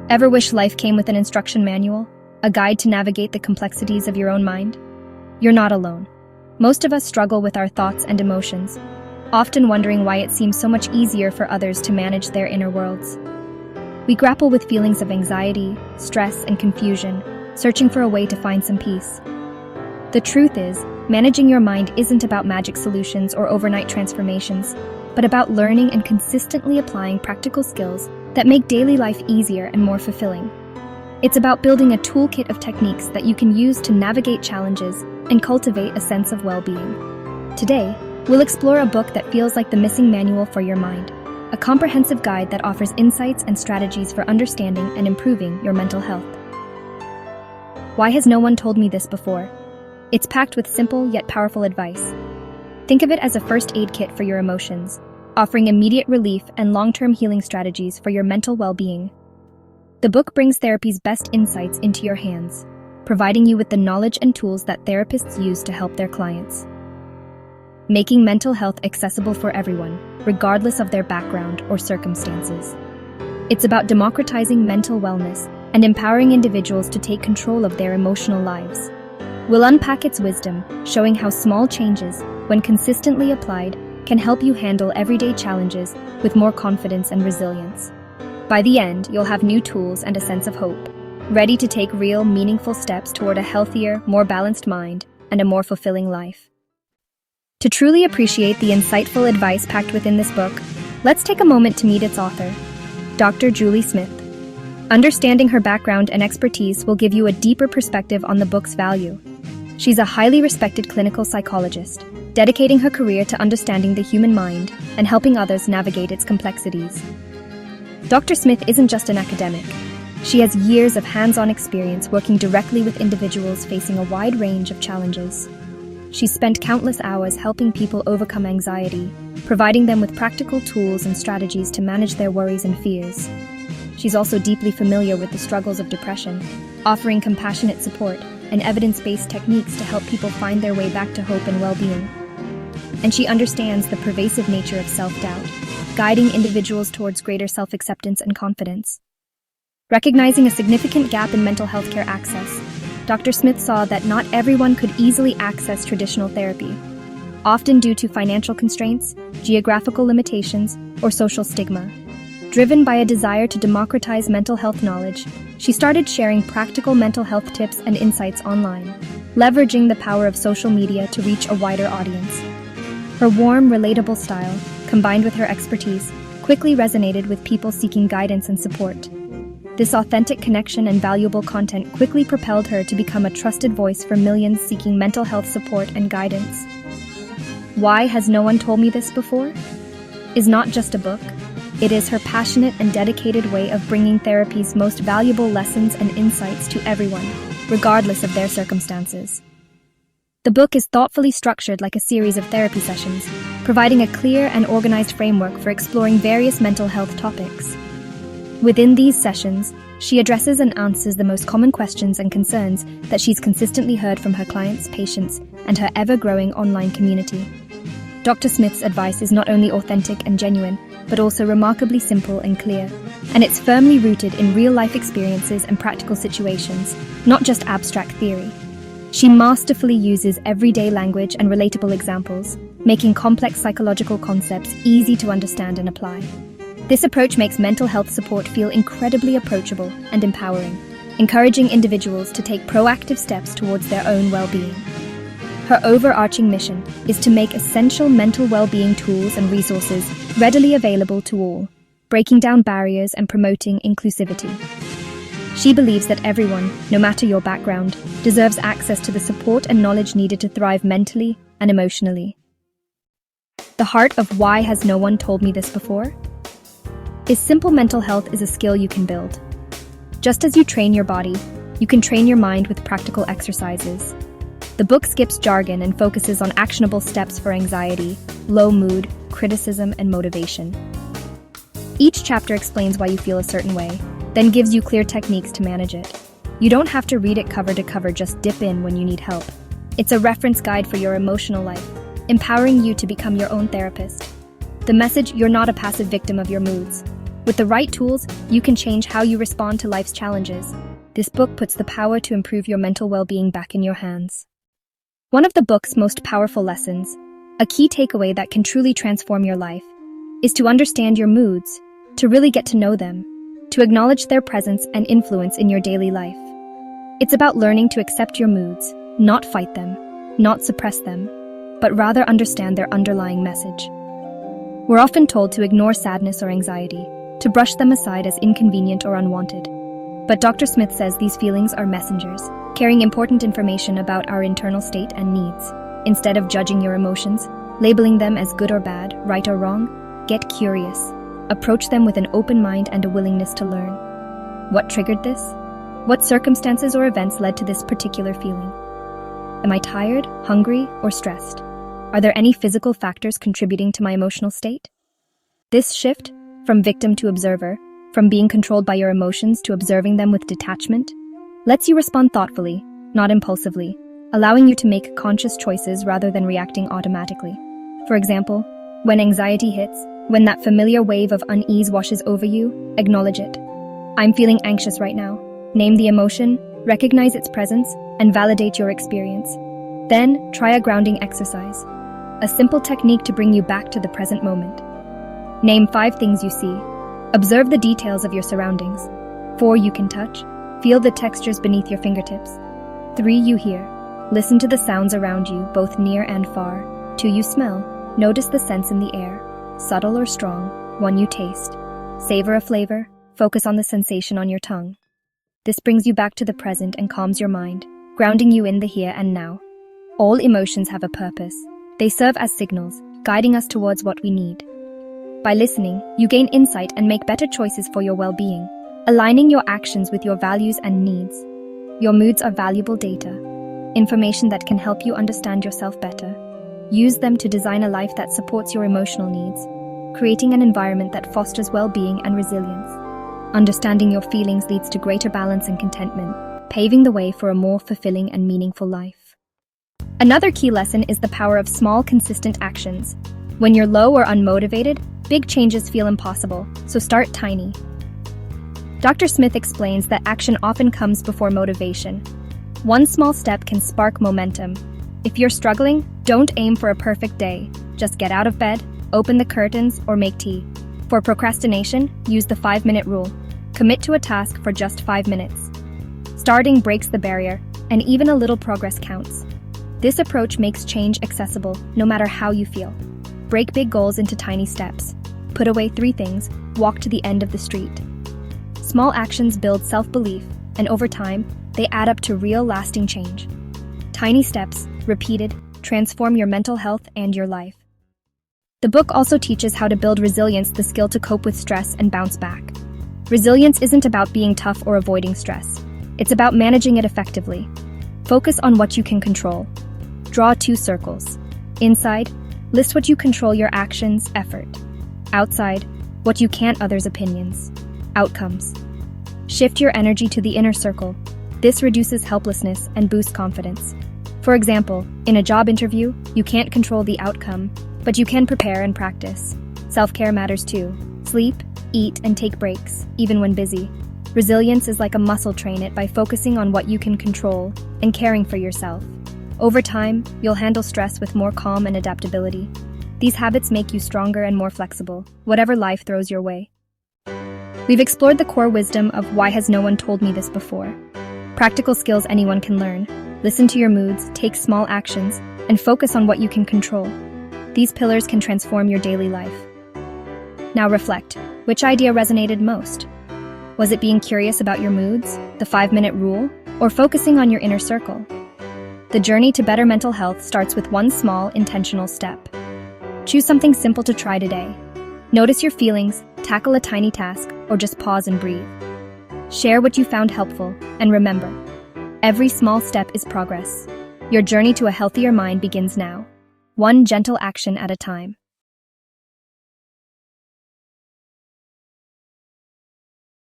Ever wish life came with an instruction manual, a guide to navigate the complexities of your own mind? You're not alone. Most of us struggle with our thoughts and emotions, often wondering why it seems so much easier for others to manage their inner worlds. We grapple with feelings of anxiety, stress, and confusion, searching for a way to find some peace. The truth is, managing your mind isn't about magic solutions or overnight transformations, but about learning and consistently applying practical skills that make daily life easier and more fulfilling. It's about building a toolkit of techniques that you can use to navigate challenges and cultivate a sense of well-being. Today, we'll explore a book that feels like the missing manual for your mind, a comprehensive guide that offers insights and strategies for understanding and improving your mental health. Why has no one told me this before? It's packed with simple yet powerful advice. Think of it as a first aid kit for your emotions, offering immediate relief and long-term healing strategies for your mental well-being. The book brings therapy's best insights into your hands, providing you with the knowledge and tools that therapists use to help their clients. Making mental health accessible for everyone, regardless of their background or circumstances. It's about democratizing mental wellness and empowering individuals to take control of their emotional lives. We'll unpack its wisdom, showing how small changes, when consistently applied, can help you handle everyday challenges with more confidence and resilience. By the end, you'll have new tools and a sense of hope, ready to take real, meaningful steps toward a healthier, more balanced mind and a more fulfilling life. To truly appreciate the insightful advice packed within this book, let's take a moment to meet its author, Dr. Julie Smith. Understanding her background and expertise will give you a deeper perspective on the book's value. She's a highly respected clinical psychologist, dedicating her career to understanding the human mind and helping others navigate its complexities. Dr. Smith isn't just an academic. She has years of hands-on experience working directly with individuals facing a wide range of challenges. She's spent countless hours helping people overcome anxiety, providing them with practical tools and strategies to manage their worries and fears. She's also deeply familiar with the struggles of depression, offering compassionate support and evidence-based techniques to help people find their way back to hope and well-being. And she understands the pervasive nature of self-doubt, guiding individuals towards greater self-acceptance and confidence. Recognizing a significant gap in mental health care access, Dr. Smith saw that not everyone could easily access traditional therapy, often due to financial constraints, geographical limitations, or social stigma. Driven by a desire to democratize mental health knowledge, she started sharing practical mental health tips and insights online, leveraging the power of social media to reach a wider audience. Her warm, relatable style, combined with her expertise, quickly resonated with people seeking guidance and support. This authentic connection and valuable content quickly propelled her to become a trusted voice for millions seeking mental health support and guidance. Why has no one told me this before? Is not just a book. It is her passionate and dedicated way of bringing therapy's most valuable lessons and insights to everyone, regardless of their circumstances. The book is thoughtfully structured like a series of therapy sessions, providing a clear and organized framework for exploring various mental health topics. Within these sessions, she addresses and answers the most common questions and concerns that she's consistently heard from her clients, patients, and her ever-growing online community. Dr. Smith's advice is not only authentic and genuine, but also remarkably simple and clear, and it's firmly rooted in real-life experiences and practical situations, not just abstract theory. She masterfully uses everyday language and relatable examples, making complex psychological concepts easy to understand and apply. This approach makes mental health support feel incredibly approachable and empowering, encouraging individuals to take proactive steps towards their own well-being. Her overarching mission is to make essential mental well-being tools and resources readily available to all, breaking down barriers and promoting inclusivity. She believes that everyone, no matter your background, deserves access to the support and knowledge needed to thrive mentally and emotionally. The heart of why has no one told me this before? Is simple mental health is a skill you can build. Just as you train your body, you can train your mind with practical exercises. The book skips jargon and focuses on actionable steps for anxiety, low mood, criticism, and motivation. Each chapter explains why you feel a certain way, then gives you clear techniques to manage it. You don't have to read it cover to cover, just dip in when you need help. It's a reference guide for your emotional life, empowering you to become your own therapist. The message: you're not a passive victim of your moods. With the right tools, you can change how you respond to life's challenges. This book puts the power to improve your mental well-being back in your hands. One of the book's most powerful lessons, a key takeaway that can truly transform your life, is to understand your moods, to really get to know them, to acknowledge their presence and influence in your daily life. It's about learning to accept your moods, not fight them, not suppress them, but rather understand their underlying message. We're often told to ignore sadness or anxiety, to brush them aside as inconvenient or unwanted. But Dr. Smith says these feelings are messengers, carrying important information about our internal state and needs. Instead of judging your emotions, labeling them as good or bad, right or wrong, get curious. Approach them with an open mind and a willingness to learn. What triggered this? What circumstances or events led to this particular feeling? Am I tired, hungry, or stressed? Are there any physical factors contributing to my emotional state? This shift, from victim to observer, from being controlled by your emotions to observing them with detachment, lets you respond thoughtfully, not impulsively, allowing you to make conscious choices rather than reacting automatically. For example, when anxiety hits, when that familiar wave of unease washes over you, acknowledge it. I'm feeling anxious right now. Name the emotion, recognize its presence, and validate your experience. Then, try a grounding exercise, a simple technique to bring you back to the present moment. Name 5 things you see. Observe the details of your surroundings. 4 you can touch. Feel the textures beneath your fingertips. 3 you hear. Listen to the sounds around you, both near and far. 2 you smell. Notice the scents in the air, subtle or strong. 1 you taste. Savor a flavor. Focus on the sensation on your tongue. This brings you back to the present and calms your mind, grounding you in the here and now. All emotions have a purpose. They serve as signals, guiding us towards what we need. By listening, you gain insight and make better choices for your well-being, aligning your actions with your values and needs. Your moods are valuable data, information that can help you understand yourself better. Use them to design a life that supports your emotional needs, creating an environment that fosters well-being and resilience. Understanding your feelings leads to greater balance and contentment, paving the way for a more fulfilling and meaningful life. Another key lesson is the power of small, consistent actions. When you're low or unmotivated, big changes feel impossible, so start tiny. Dr. Smith explains that action often comes before motivation. One small step can spark momentum. If you're struggling, don't aim for a perfect day. Just get out of bed, open the curtains, or make tea. For procrastination, use the 5-minute rule. Commit to a task for just 5 minutes. Starting breaks the barrier, and even a little progress counts. This approach makes change accessible, no matter how you feel. Break big goals into tiny steps. Put away 3 things, walk to the end of the street. Small actions build self-belief, and over time, they add up to real, lasting change. Tiny steps, repeated, transform your mental health and your life. The book also teaches how to build resilience, the skill to cope with stress and bounce back. Resilience isn't about being tough or avoiding stress. It's about managing it effectively. Focus on what you can control. Draw 2 circles. Inside, list what you control, your actions, effort. Outside, what you can't, others' opinions, outcomes. Shift your energy to the inner circle. This reduces helplessness and boosts confidence. For example, in a job interview, you can't control the outcome, but you can prepare and practice. Self-care matters too. Sleep, eat, and take breaks, even when busy. Resilience is like a muscle. Train it by focusing on what you can control and caring for yourself. Over time, you'll handle stress with more calm and adaptability. These habits make you stronger and more flexible, whatever life throws your way. We've explored the core wisdom of why has no one told me this before? Practical skills anyone can learn. Listen to your moods, take small actions, and focus on what you can control. These pillars can transform your daily life. Now reflect. Which idea resonated most? Was it being curious about your moods, the 5-minute rule, or focusing on your inner circle? The journey to better mental health starts with one small, intentional step. Choose something simple to try today. Notice your feelings, tackle a tiny task, or just pause and breathe. Share what you found helpful, and remember, every small step is progress. Your journey to a healthier mind begins now, one gentle action at a time.